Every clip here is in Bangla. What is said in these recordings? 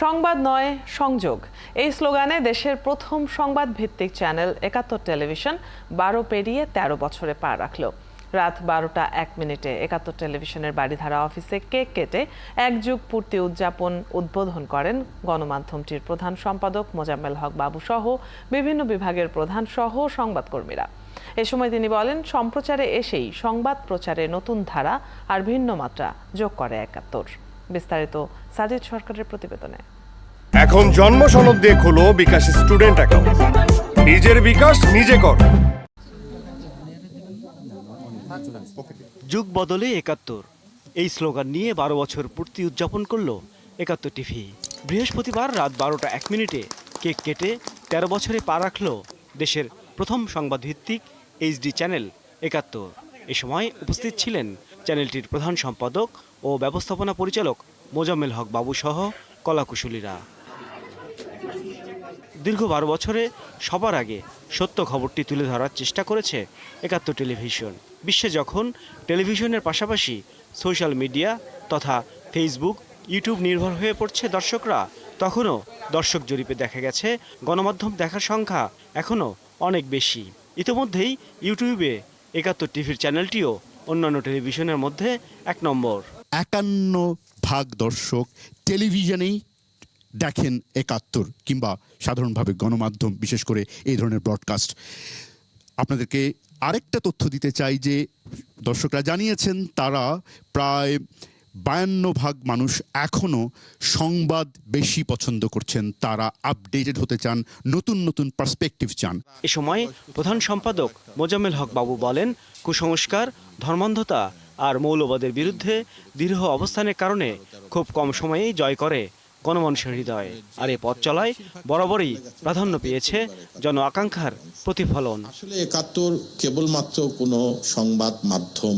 সংবাদ নয় সংযোগ এই স্লোগানে দেশের প্রথম সংবাদ ভিত্তিক চ্যানেল ৭১ টেলিভিশন ১২ পেরিয়ে ১৩ বছরে পা রাখল। রাত ১২টা ১ মিনিটে ৭১ টেলিভিশনের বাড়িধারা অফিসে কেক কেটে এক যুগ পূর্তি উদ্বোধন করেন গণমাধ্যমটির প্রধান সম্পাদক মোজাম্মেল হক বাবু সহ বিভিন্ন বিভাগের প্রধান সহ সংবাদকর্মীরা। এ সময় তিনি বলেন, সম্প্রচারে এসেই সংবাদ প্রচারে নতুন ধারা আর ভিন্ন মাত্রা যোগ করে ৭১। বিস্তারিত সাজিদ সরকারের প্রতিবেদনে। এখন জন্ম সনদ দিয়ে খোলো বিকাশ স্টুডেন্ট অ্যাকাউন্ট। নিজের বিকাশ নিজে কর। যুগ বদলে ৭১ এই স্লোগান নিয়ে ১২ বছর পূর্তি উদযাপন করল ৭১ টিভি। বৃহস্পতিবার রাত ১২টা ১ মিনিটে কেক কেটে ১৩ বছরে পা রাখল দেশের প্রথম সংবাদ ভিত্তিক এইচডি চ্যানেল ৭১। এ সময় উপস্থিত ছিলেন চ্যানেলটির প্রধান সম্পাদক ও ব্যবস্থাপনা পরিচালক মোজাম্মেল হক বাবু সহ কলাকুশলীরা। দীর্ঘ ১২ বছরে সবার আগে সত্য খবরটি তুলে ধরার চেষ্টা করেছে ৭১ টেলিভিশন। বিশ্বে যখন টেলিভিশনের পাশাপাশি সোশ্যাল মিডিয়া তথা ফেসবুক, ইউটিউব নির্ভর হয়ে পড়ছে দর্শকরা, তখনও দর্শক জরিপে দেখা গেছে গণমাধ্যম দেখার সংখ্যা এখনও অনেক বেশি। ইতিমধ্যেই ইউটিউবে ৭১ টিভির চ্যানেলটিও অন্যান্য টেলিভিশনের মধ্যে ১ নম্বর। ৫১% দর্শক টেলিভিশনেই দেখেন ৭১ কিংবা সাধারণভাবে গণমাধ্যম, বিশেষ করে এই ধরনের ব্রডকাস্ট। আপনাদেরকে আরেকটা তথ্য দিতে চাই যে দর্শকরা জানিয়েছেন তারা প্রায় ৫২% মানুষ এখনও সংবাদ বেশি পছন্দ করছেন। তারা আপডেটেড হতে চান, নতুন নতুন পার্সপেক্টিভ চান। এ সময় প্রধান সম্পাদক মোজাম্মেল হক বাবু বলেন, কুসংস্কার, ধর্মান্ধতা আর মৌলবাদের বিরুদ্ধে দৃঢ় অবস্থানের কারণে খুব কম সময়েই জয় করে গণমানুষের হৃদয়। আর এ পথ চলায় বরাবরই প্রাধান্য পেয়েছে জন আকাঙ্ক্ষার প্রতিফলন। আসলে ৭১ কেবলমাত্র কোনো সংবাদ মাধ্যম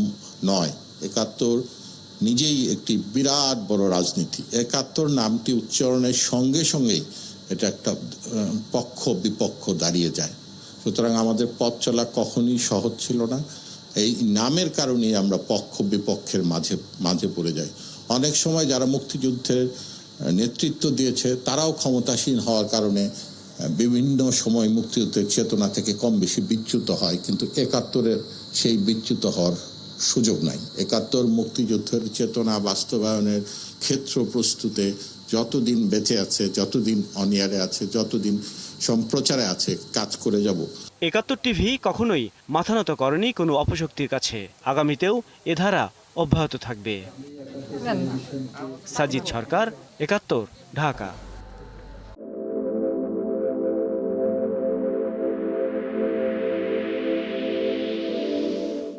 নয়, ৭১ নিজেই একটি বিরাট বড় রাজনীতি। ৭১ নামটি উচ্চারণের সঙ্গে সঙ্গেই এটা একটা পক্ষ বিপক্ষ দাঁড়িয়ে যায়। সুতরাং আমাদের পথ চলা কখনই সহজ ছিল না। এই নামের কারণেই আমরা পক্ষ বিপক্ষের মাঝে পড়ে যাই। অনেক সময় যারা মুক্তিযুদ্ধের নেতৃত্ব দিয়েছে তারাও ক্ষমতাসীন হওয়ার কারণে বিভিন্ন সময় মুক্তিযুদ্ধের চেতনা থেকে কম বেশি বিচ্যুত হয়, কিন্তু ৭১-এর সেই বিচ্যুত হওয়ার সুযোগ নাই। ৭১ মুক্তিযুদ্ধের চেতনা বাস্তবায়নের ক্ষেত্র প্রস্তুতে যতদিন বেঁচে আছে, যতদিন অনিয়ারে আছে, যতদিন সম্প্রচারে আছে, কাজ করে যাব। ৭১ টিভি কখনোই মাথা নত করেনি কোনো অপশক্তির কাছে। আগামীতেও এ ধারা অব্যাহত থাকবে। সাজিদ সরকার, ৭১, ঢাকা।